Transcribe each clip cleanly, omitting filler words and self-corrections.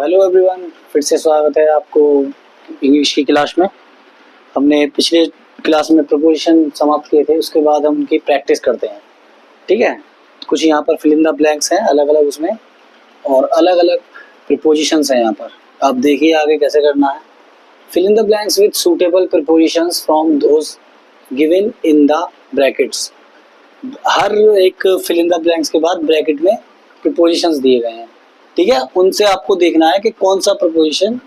Hello everyone, फिर से स्वागत है आपको इंग्लिश की क्लास में। हमने पिछले क्लास में प्रपोजिशन समाप्त किए थे, उसके बाद हम उनकी प्रैक्टिस करते हैं। ठीक है, कुछ यहाँ पर फिल इन द ब्लैंक्स हैं अलग अलग उसमें, और अलग अलग प्रपोजिशंस हैं यहाँ पर। आप देखिए आगे कैसे करना है। Fill in the blanks with suitable prepositions from those given in the brackets. हर एक फिल इन द ब्लैंक्स के बाद ब्रैकेट में प्रपोजिशंस दिए गए हैं। ठीक है, उनसे आपको देखना है कि कौन सा प्रपोजिशन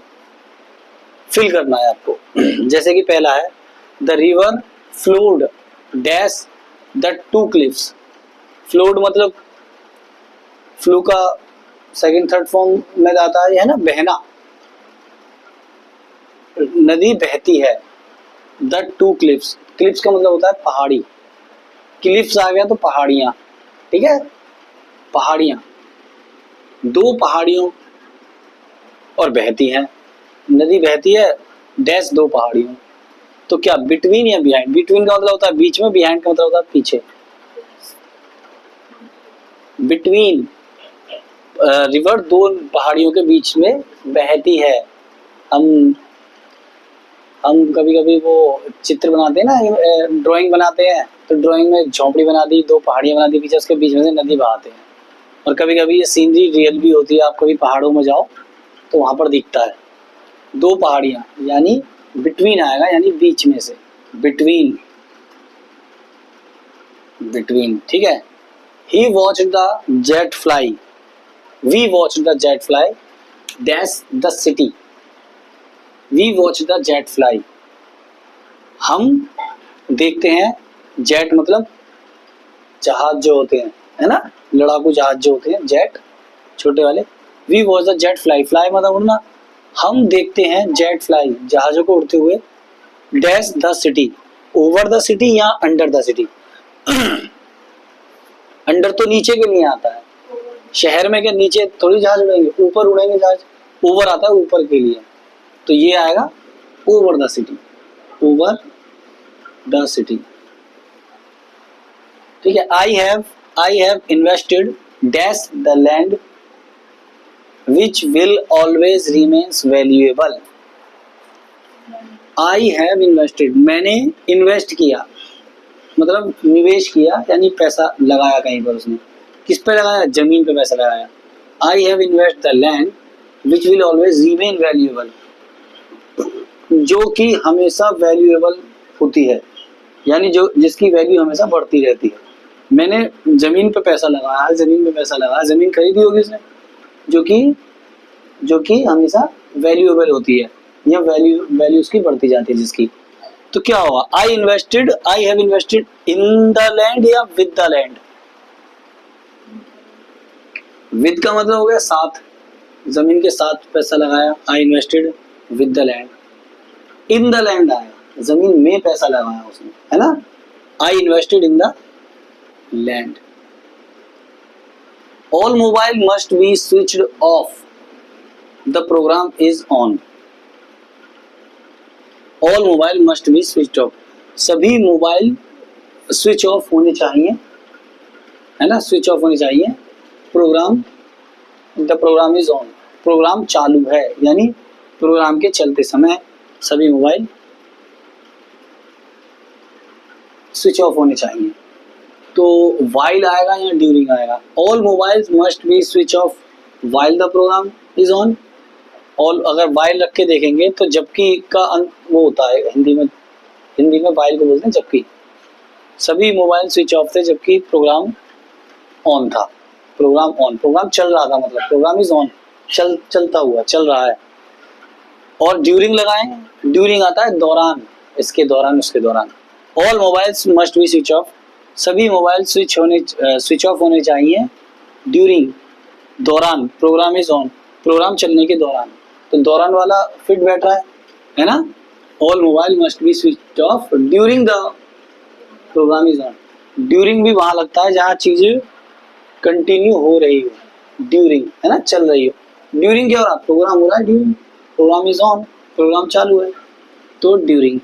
फिल करना है आपको। जैसे कि पहला है the river flowed dash the two cliffs. Flowed मतलब फ्लो का सेकंड थर्ड फॉर्म में आता है ना, बहना। नदी बहती है। द टू क्लिफ्स, क्लिफ्स का मतलब होता है पहाड़ी। क्लिफ्स आ गया तो पहाड़ियां। ठीक है, पहाड़ियां, दो पहाड़ियों और बहती हैं। नदी बहती है डैश दो पहाड़ियों। तो क्या बिटवीन या बिहाइंड? बिटवीन का मतलब होता है बीच में, बिहाइंड का मतलब होता है पीछे। बिटवीन रिवर दो पहाड़ियों के बीच में बहती है। हम कभी कभी वो चित्र बनाते हैं ना, ड्राइंग बनाते हैं, तो ड्राइंग में झोंपड़ी बना दी, दो पहाड़ियां बना दी, पीछे उसके बीच में से नदी बहाते हैं। और कभी कभी ये सीनरी रियल भी होती है। आप कभी पहाड़ों में जाओ तो वहां पर दिखता है दो पहाड़ियां, यानी बिटवीन आएगा, यानी बीच में से। Between, between. ठीक है। He watch the jet fly, we watch the jet fly dash the city. We watch the jet fly, हम देखते हैं। जेट मतलब जहाज जो होते हैं, है ना, लड़ाकू जहाज जो होते हैं, जेट छोटे वाले। We watch the jet fly, fly मतलब उड़ना। हम देखते हैं जेट फ्लाई, जहाजों को उड़ते हुए। Dash the city, over the city या अंडर द सिटी। अंडर तो नीचे के लिए आता है। शहर में क्या नीचे थोड़ी जहाज उड़ेंगे, ऊपर उड़ेंगे जहाज। ओवर आता है ऊपर के लिए, तो ये आएगा over the city. Over the city. ठीक है। I have invested dash the land which will always remains valuable. I have invested, मैंने इन्वेस्ट किया, मतलब निवेश किया, यानी पैसा लगाया कहीं पर। उसने किस पे लगाया? जमीन पे पैसा लगाया। I have invest the land which will always remain valuable, जो कि हमेशा वैल्यूएबल होती है, यानी जो जिसकी वैल्यू हमेशा बढ़ती रहती है। मैंने जमीन पे पैसा लगाया, जमीन पे पैसा लगाया, जमीन खरीदी होगी उसने, जो कि हमेशा वैल्यूएबल होती है, या वैल्यू उसकी बढ़ती जाती है जिसकी। तो क्या होगा? I have invested in the land या विद द लैंड। विद का मतलब हो गया साथ, जमीन के साथ पैसा लगाया। I invested with the land. In the land आया, जमीन में पैसा लगाया उसने, है ना। I invested in the land. All mobile must be switched off the program is on. All mobile must be switch off, सभी मोबाइल स्विच ऑफ होने चाहिए, है ना, स्विच ऑफ होने चाहिए। Program, the program is on, program चालू है, यानी प्रोग्राम के चलते समय सभी मोबाइल स्विच ऑफ होने चाहिए। तो वाइल आएगा या ड्यूरिंग आएगा? All mobiles must be switch off while the program is on. और अगर वाइल रख के देखेंगे तो जबकि का वो होता है हिंदी में वाइल को बोलते हैं जबकि। सभी मोबाइल स्विच ऑफ थे जबकि प्रोग्राम ऑन था। प्रोग्राम ऑन, प्रोग्राम चल रहा था, मतलब प्रोग्राम इज ऑन, चलता हुआ, चल रहा है। और ड्यूरिंग लगाएं, ड्यूरिंग आता है दौरान, इसके दौरान, उसके दौरान। All mobiles must be switch off, सभी मोबाइल स्विच ऑफ होने चाहिए ड्यूरिंग, दौरान। प्रोग्राम इज ऑन, प्रोग्राम चलने के दौरान। तो दौरान वाला फिट बैठ रहा है ना। All mobile must be switch off during the program is on. During भी वहां लगता है जहां चीजें कंटिन्यू हो रही हो, ड्यूरिंग, है ना, चल रही हो। ड्यूरिंग क्या हो रहा? प्रोग्राम हो रहा है, during. Program is on, program चालू है, तो ड्यूरिंग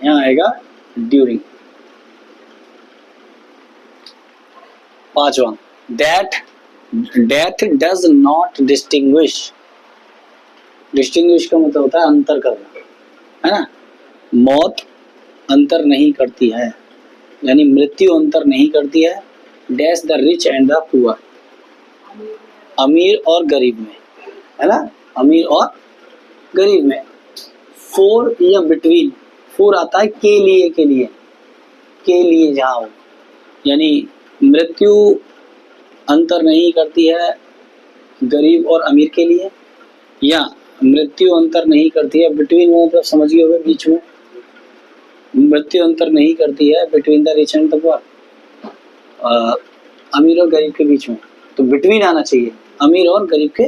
यहाँ आएगा, ड्यूरिंग। पांचवा, that death does not distinguish, distinguish का मतलब होता है अंतर करना, है ना। मौत अंतर नहीं करती है, यानी मृत्यु अंतर नहीं करती है। Dash the rich and the poor, अमीर और गरीब में, है ना, अमीर और गरीब में। फोर या बिटवीन, फोर आता है के लिए, के लिए, के लिए जहाँ हो, यानी मृत्यु अंतर नहीं करती है गरीब और अमीर के लिए, या मृत्यु अंतर नहीं करती है बिटवीन, मतलब समझिए होगा बीच में, मृत्यु अंतर नहीं करती है between the rich and the poor, अमीर और गरीब के बीच में। तो बिटवीन आना चाहिए, अमीर और गरीब के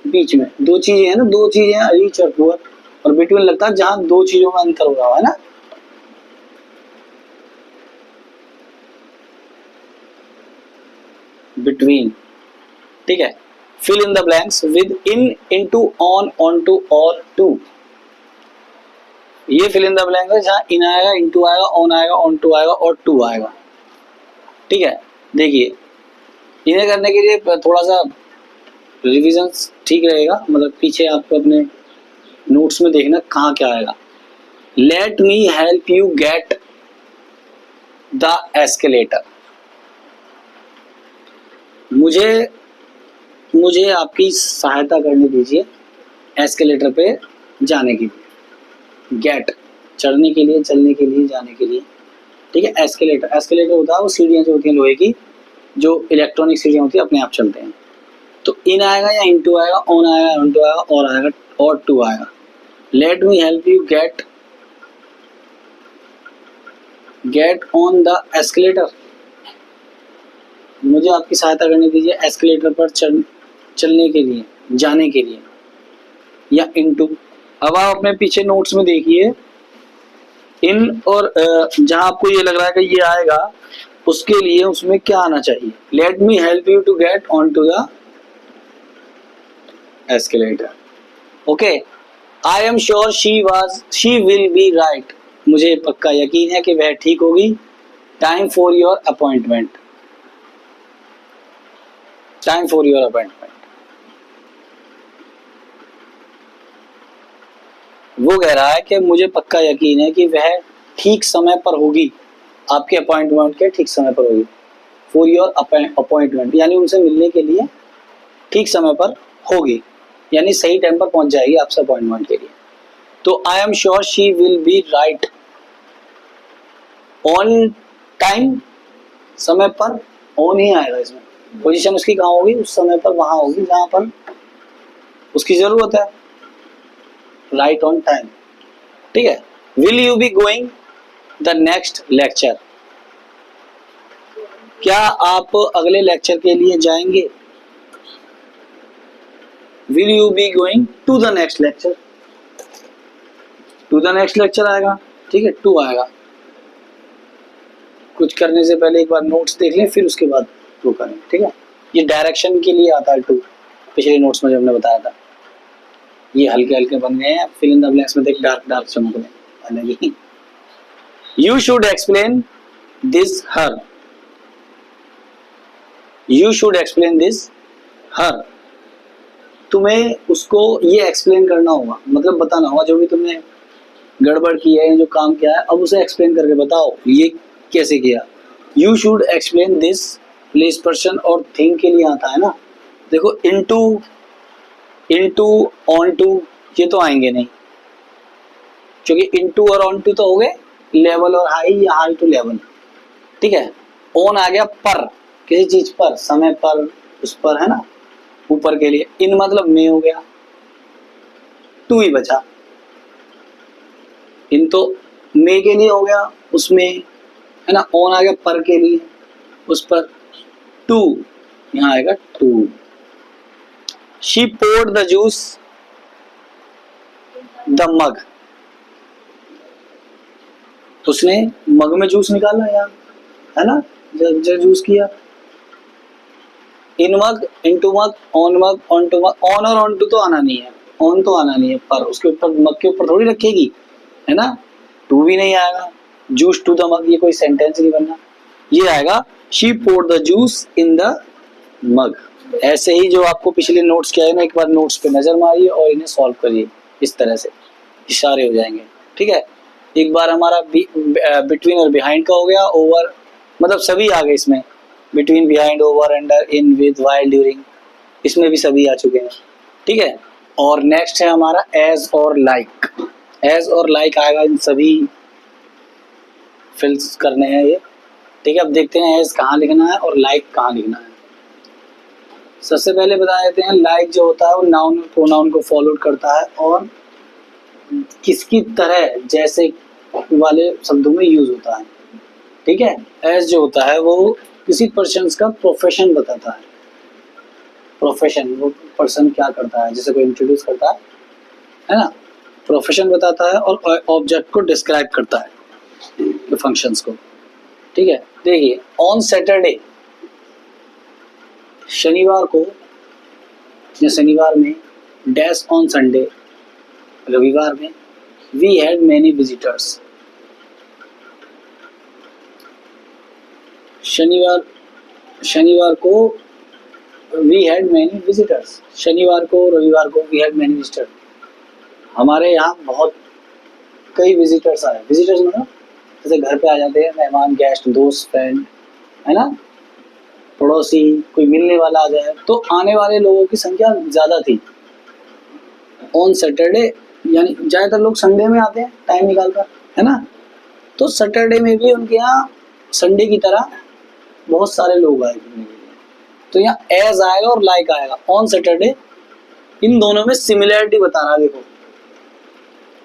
बीच में। दो चीजें हैं ना, दो चीजें हैं, रिच और पुअर, और बिटवीन लगता है जहां दो चीजों में अंतर हो रहा है ना। बिटवीन, ठीक है। Fill in the blanks with in, into, on, on to, और टू। ये फिल इन द ब्लैंक है जहां इन आएगा, इनटू आएगा, ऑन आएगा, ऑन टू आएगा और टू आएगा, ठीक है। देखिए इन्हें करने के लिए थोड़ा सा रिवीजन ठीक रहेगा, मतलब पीछे आपको अपने नोट्स में देखना कहाँ क्या आएगा। Late me help you get the escalator, मुझे आपकी सहायता करने दीजिए एस्केलेटर पे जाने के लिए। गेट चढ़ने के लिए, चलने के लिए, जाने के लिए, ठीक है। एस्केलेटर, एस्केलेटर होता है वो सीढ़ियाँ जो होती हैं लोहे की, जो इलेक्ट्रॉनिक सीढ़ियाँ होती है अपने आप चलते हैं। तो इन आएगा या इनटू आएगा, ऑन आएगा, ऑन टू आएगा, और आएगा, और टू आएगा। Late me help you get on the escalator, मुझे आपकी सहायता करने दीजिए एस्केलेटर पर चलने के लिए, जाने के लिए, या इनटू। अब आप अपने पीछे नोट्स में देखिए इन, और जहां आपको ये लग रहा है कि ये आएगा उसके लिए उसमें क्या आना चाहिए। Let me help you to get on to the escalator, okay. I am sure she will be right, मुझे पक्का यकीन है कि वह ठीक होगी। Time for your appointment, time for your appointment, वो कह रहा है कि मुझे पक्का यकीन है कि वह ठीक समय पर होगी, आपके अपॉइंटमेंट के ठीक समय पर होगी। फॉर योर अपॉइंटमेंट यानी उनसे मिलने के लिए ठीक समय पर होगी, यानी सही टाइम पर पहुंच जाएगी आपसे अपॉइंटमेंट के लिए। तो आई am sure she will be right on time, समय पर, ऑन ही आएगा इसमें, पोजीशन उसकी कहाँ होगी, उस समय पर वहां होगी जहां पर उसकी जरूरत है। राइट ऑन टाइम, ठीक है। Will you be going the next lecture, क्या आप अगले लेक्चर के लिए जाएंगे। Will you be going to the next lecture, to the next lecture आएगा, ठीक है, टू आएगा। कुछ करने से पहले एक बार नोट्स देख लें, फिर उसके बाद वो करें, ठीक है। ये डायरेक्शन के लिए आता है टू, पिछले नोट्स में जब हमने बताया था। ये हल्के हल्के बन गए हैं, फिल इन द ब्लैंक्स में देख डार्क डार्क चमक रहे। You should explain this her, you should explain this her, तुम्हें उसको ये एक्सप्लेन करना होगा, मतलब बताना होगा जो भी तुमने गड़बड़ की है, जो काम किया है, अब उसे एक्सप्लेन करके बताओ ये कैसे किया। You should explain this place, person और थिंग के लिए आता है ना। देखो इनटू, इनटू, ऑन टू ये तो आएंगे नहीं, क्योंकि इनटू और ऑन टू तो हो गए लेवल और हाई, या हाई टू लेवल, ठीक है। ऑन आ गया पर, किसी चीज पर, समय पर, उस पर, है ना, ऊपर के लिए। इन मतलब में हो गया, टू ही बचा। इन तो मे के लिए हो गया, उसमें, है ना। ऑन आ गया पर के लिए, उस पर। टू यहाँ आएगा to. She poured the juice the mug, उसने मग में जूस निकाला यार, है ना, जब जूस किया। In mug, into mug, on mug, onto mug. On और ऑन टू तो आना नहीं है, ऑन तो आना नहीं है, पर उसके ऊपर मग के ऊपर थोड़ी रखेगी, है ना। टू भी नहीं आएगा। जूस टू द मग ये कोई सेंटेंस नहीं बनना, ये आएगा she poured the juice in the mug, ऐसे ही जो आपको पिछले नोट्स किया है ना, एक बार नोट्स पे नजर मारिए और इन्हें सॉल्व करिए, इस तरह से इशारे हो जाएंगे। ठीक है, एक बार हमारा बिटवीन और बिहाइंड का हो गया, ओवर मतलब सभी आ गए इसमें, between, behind, over, under, in, with, while, during, इसमें भी सभी आ चुके हैं। ठीक है, और नेक्स्ट है हमारा एज और लाइक। एज और लाइक आएगा, इन सभी फिल्स करने हैं ये। ठीक है, अब देखते हैं एज कहाँ लिखना है और लाइक कहाँ लिखना है। सबसे पहले बता देते हैं, लाइक जो होता है वो नाउन और प्रोनाउन को फॉलो करता है और किसकी तरह, जैसे वाले शब्दों में यूज होता है। ठीक है, एज जो होता है वो किसी पर्सन का प्रोफेशन बताता है। प्रोफेशन, वो पर्सन क्या करता है, जैसे कोई इंट्रोड्यूस करता है ना, प्रोफेशन बताता है, और ऑब्जेक्ट को डिस्क्राइब करता है, फंक्शंस को। ठीक है, देखिए, ऑन सैटरडे, शनिवार को या शनिवार में, डैश ऑन संडे, रविवार में, वी हैड मैनी विजिटर्स। शनिवार को वी हैड मैनी विजिटर्स, शनिवार को, रविवार को वी हैड मैनी विजिटर्स, हमारे यहाँ बहुत कई विजिटर्स आए। विजिटर्स मतलब जैसे घर पे आ जाते हैं मेहमान, गेस्ट, दोस्त, फ्रेंड, है ना, पड़ोसी, कोई मिलने वाला आ जाए, तो आने वाले लोगों की संख्या ज़्यादा थी। ऑन सैटरडे यानी ज़्यादातर लोग संडे में आते हैं टाइम निकाल कर, है ना, तो सैटरडे में भी उनके यहाँ संडे की तरह बहुत सारे लोग आए घूमने के लिए। तो यहाँ एज आएगा और लाइक आएगा। ऑन सैटरडे, इन दोनों में सिमिलैरिटी बता रहा है। देखो,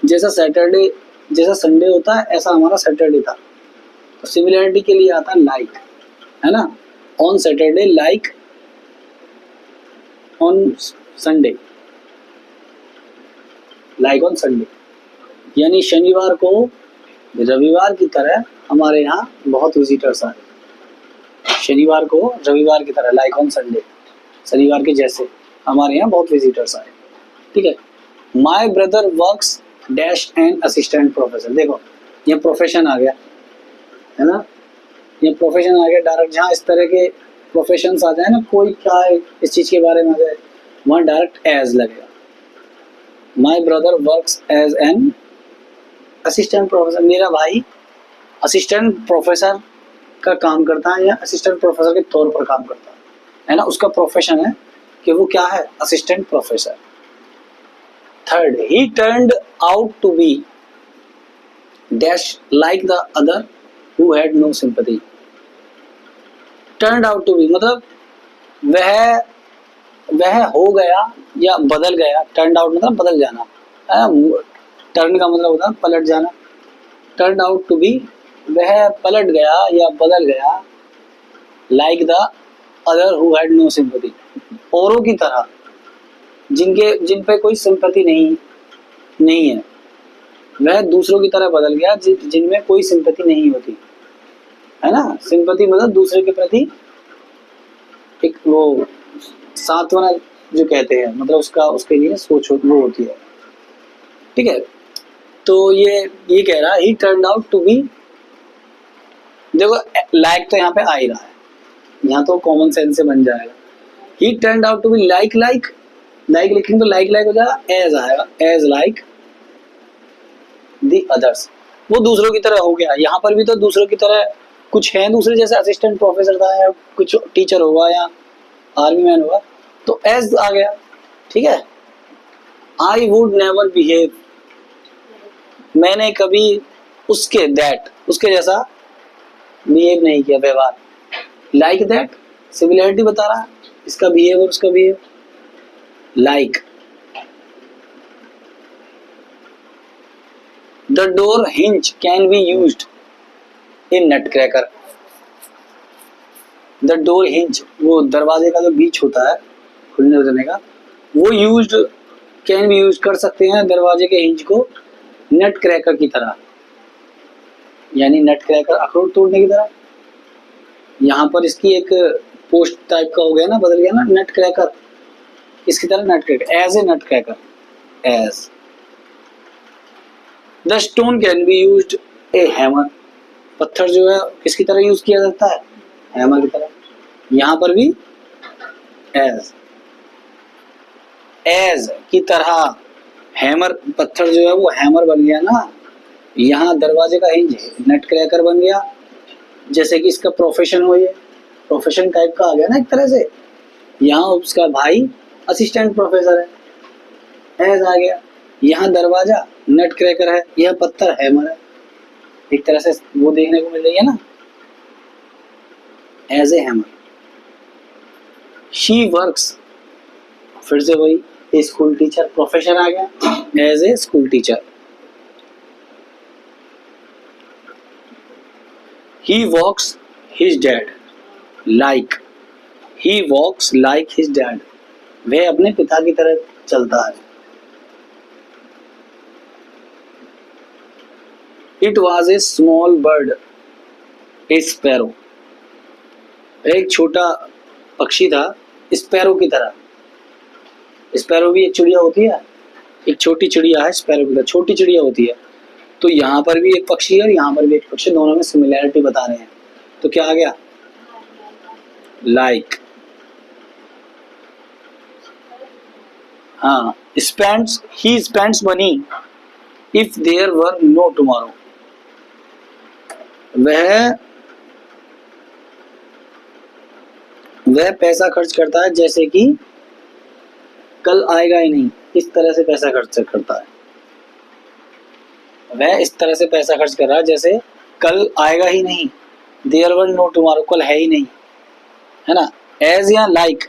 जैसा सैटरडे, जैसा संडे होता है ऐसा हमारा सैटरडे था, तो सिमिलैरिटी के लिए आता है लाइक, है ना। On Saturday like on Sunday, like on Sunday, यानी शनिवार को रविवार की तरह हमारे यहाँ बहुत विजिटर्स आए। शनिवार को रविवार की तरह, लाइक ऑन संडे, शनिवार के जैसे हमारे यहाँ बहुत विजिटर्स आए। ठीक है, माई brother works dash and assistant professor. देखो, ये प्रोफेशन आ गया, है ना, ये प्रोफेशन आ गया डायरेक्ट। जहाँ इस तरह के प्रोफेशंस आ जाए ना, कोई क्या है इस चीज़ के बारे में आ जाए, वहाँ डायरेक्ट एज लगेगा। My brother works as an assistant professor, मेरा भाई असिस्टेंट प्रोफेसर का काम करता है या असिस्टेंट प्रोफेसर के तौर पर काम करता है ना, उसका प्रोफेशन है कि वो क्या है, assistant professor. Third, he turned out to be dash like the other who had no sympathy. Turned out to be मतलब वह हो गया या बदल गया। टर्न्ड आउट मतलब बदल जाना, टर्न का मतलब होता है पलट जाना। टर्न्ड आउट टू बी, वह पलट गया या बदल गया, like the other who had no sympathy, औरों की तरह जिन पे कोई सिंपैथी नहीं है, वह दूसरों की तरह बदल गया जिनमें कोई सिंपैथी नहीं होती, है ना। सिंपैथी मतलब दूसरे के प्रति एक वो सांत्वना जो कहते हैं, मतलब उसके लिए सोच वो होती है। ठीक है, तो ये कह रहा है he turned out to be, देखो लाइक तो यहाँ पे आ ही रहा है, यहाँ तो कॉमन सेंस से बन जाएगा। He turned out to be like लिखेंगे तो लाइक हो जाएगा, एज आएगा, एज लाइक द अदर्स, वो दूसरों की तरह हो गया। यहाँ पर भी तो दूसरों की तरह कुछ है दूसरे, जैसे असिस्टेंट प्रोफेसर था या कुछ टीचर होगा या आर्मी मैन होगा, तो एज आ गया। ठीक है, आई वुड नेवर बिहेव, मैंने कभी उसके जैसा बिहेव नहीं किया, व्यवहार। लाइक दैट, सिमिलैरिटी बता रहा है, इसका बिहेव और उसका behave. Like, the door hinge can be used in nut cracker. The door hinge, वो दरवाजे का जो बीच होता है खुलने उतरने का, वो यूज्ड कैन बी यूज कर सकते हैं दरवाजे के हिंज को नट क्रैकर की तरह, यानी नट क्रैकर अखरोट तोड़ने की तरह। यहाँ पर इसकी एक पोस्ट टाइप का हो गया ना, बदल गया ना, नट क्रैकर, इसकी तरह nut cracker, as a nut cracker, as. The stone can be used a hammer, पत्थर जो है किसकी तरह यूज किया जाता है, हैमर की तरह। यहाँ पर भी एज, एज की तरह। हैमर, पत्थर जो है वो हैमर बन गया ना, यहाँ दरवाजे का हिंज नट क्रैकर बन गया। जैसे कि इसका प्रोफेशन हो, ये प्रोफेशन टाइप का आ गया ना एक तरह से। यहाँ उसका भाई असिस्टेंट प्रोफेसर है, एज आ गया। यहाँ दरवाजा नट क्रैकर है, यह पत्थर हैमर है। एक तरह से वो देखने को मिल रही है ना, as a hammer. She works, फिर से वही, ए स्कूल टीचर, प्रोफेशन आ गया as a school teacher. He walks his dad like, he walks like his dad, वह अपने पिता की तरह चलता है। It was a small bird a sparrow, एक छोटा पक्षी था स्पैरो की तरह। स्पैरो भी एक चिड़िया होती है, एक छोटी चिड़िया है स्पैरो की तरह, छोटी चिड़िया होती है। तो यहाँ पर भी एक पक्षी है और यहाँ पर भी एक पक्षी, दोनों में सिमिलैरिटी बता रहे हैं। तो क्या आ गया, लाइक। हाँ, spends, he spends money if there were no tomorrow, वह पैसा खर्च करता है जैसे कि कल आएगा ही नहीं, इस तरह से पैसा खर्च करता है। वह इस तरह से पैसा खर्च कर रहा है जैसे कल आएगा ही नहीं, देयर वर नो टुमारो, कल है ही नहीं, है ना। एज या लाइक।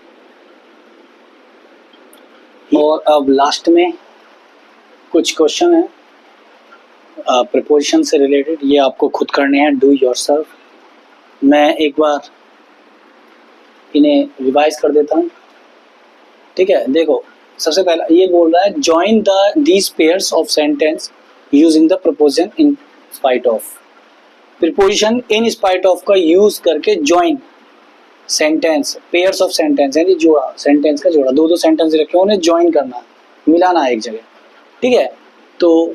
और अब लास्ट में कुछ क्वेश्चन है प्रीपोजिशन से रिलेटेड, ये आपको खुद करने हैं, डू योरसेल्फ। मैं एक बार इन्हें रिवाइज कर देता हूँ, ठीक है। देखो, सबसे पहला ये बोल रहा है join these pairs of sentence using the preposition in spite of. Preposition in spite of का यूज करके join sentence, pairs of sentence यानी जोड़ा, सेंटेंस का जोड़ा, दो सेंटेंस रखे उन्हें जॉइन करना, मिलाना एक जगह, ठीक है। तो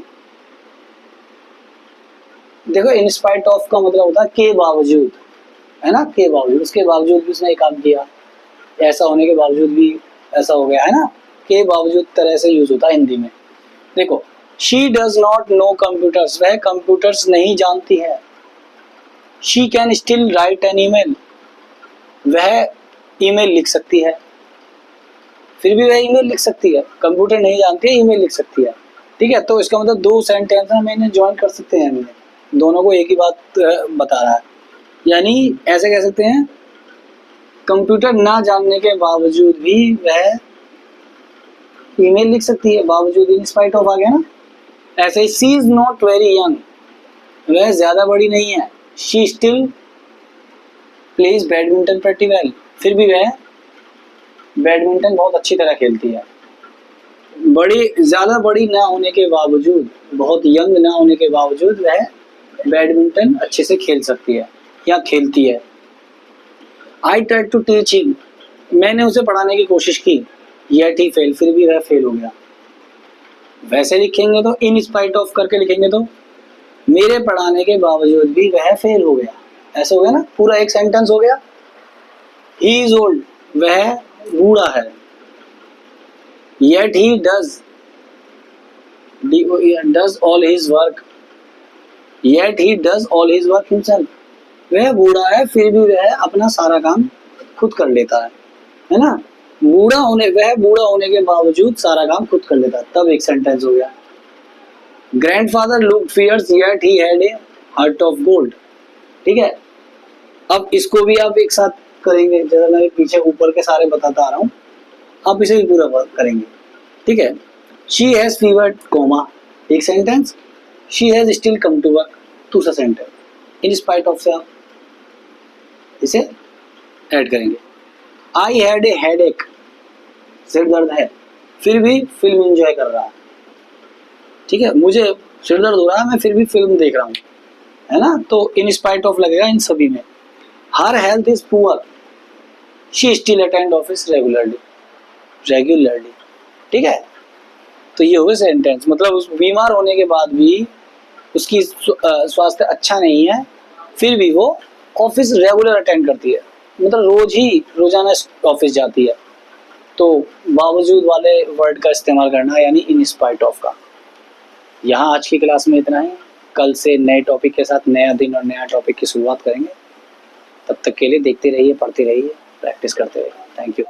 देखो, इन स्पाइट ऑफ का मतलब होता है के बावजूद, है ना, के बावजूद, उसके बावजूद भी उसने एक काम किया, ऐसा होने के बावजूद भी ऐसा हो गया, है ना। के बावजूद तरह से यूज होता है हिंदी में। देखो, she does not know computers, वह कंप्यूटर्स नहीं जानती है। She can still write an email, वह ईमेल लिख सकती है, फिर भी वह ईमेल लिख सकती है। कंप्यूटर नहीं जानती है, ईमेल लिख सकती है, ठीक है। तो इसका मतलब दो सेंटेंस हम इन्हें ज्वाइन कर सकते हैं, इन्हें दोनों को एक ही बात बता रहा है। यानी ऐसे कह सकते हैं, कंप्यूटर ना जानने के बावजूद भी वह ईमेल लिख सकती है, बावजूद, इन स्पाइट ऑफ आ गया ना। ऐसे ही she is not very young, वह ज्यादा बड़ी नहीं है। She still plays badminton pretty well, फिर भी वह बैडमिंटन बहुत अच्छी तरह खेलती है। बड़ी, ज्यादा बड़ी ना होने के बावजूद, बहुत यंग ना होने के बावजूद वह बैडमिंटन अच्छे से खेल सकती है या खेलती है। I tried to teach him, मैंने उसे पढ़ाने की कोशिश की, येट ही फेल, फिर भी वह फेल हो गया। वैसे लिखेंगे तो इन स्पाइट ऑफ करके लिखेंगे तो मेरे पढ़ाने के बावजूद भी वह फेल हो गया, ऐसा हो गया ना, पूरा एक सेंटेंस हो गया। ही इज ओल्ड, वह बूढ़ा है। Yet he does all his work, yet he does all his work himself, वह बूढ़ा है फिर भी वह अपना सारा काम खुद कर लेता है ना। वह बूढ़ा होने के बावजूद सारा काम खुद कर लेता है, तब एक सेंटेंस हो गया। Grandfather looked fierce yet he had a heart of gold, ठीक है। अब इसको भी आप एक साथ करेंगे, जैसा मैं पीछे ऊपर के सारे बताता आ रहा हूँ, आप इसे भी पूरा वर्क करेंगे, ठीक है। शी हैज फीवर कोमा, एक sentence. She has still come to work, दूसरा सेंटेंस। इन स्पाइट ऑफ से आप इसे ऐड करेंगे। आई हैड ए हेडेक, सिर दर्द है, फिर भी फिल्म एंजॉय कर रहा है, ठीक है। मुझे सिर दर्द हो रहा है, मैं फिर भी फिल्म देख रहा हूँ, है ना। तो इन स्पाइट ऑफ लगेगा इन सभी में। Her health is poor, she still attend office regularly, ठीक है। तो ये हो गए सेंटेंस, मतलब उस बीमार होने के बाद भी उसकी स्वास्थ्य अच्छा नहीं है, फिर भी वो ऑफिस रेगुलर अटेंड करती है, मतलब रोजाना ऑफिस जाती है, तो बावजूद वाले वर्ड का इस्तेमाल करना, यानी इन स्पाइट ऑफ का। यहाँ आज की क्लास में इतना ही। कल से नए टॉपिक के साथ नया दिन और नया टॉपिक की शुरुआत करेंगे। तब तक के लिए देखते रहिए, पढ़ते रहिए, प्रैक्टिस करते रहिए। Thank you.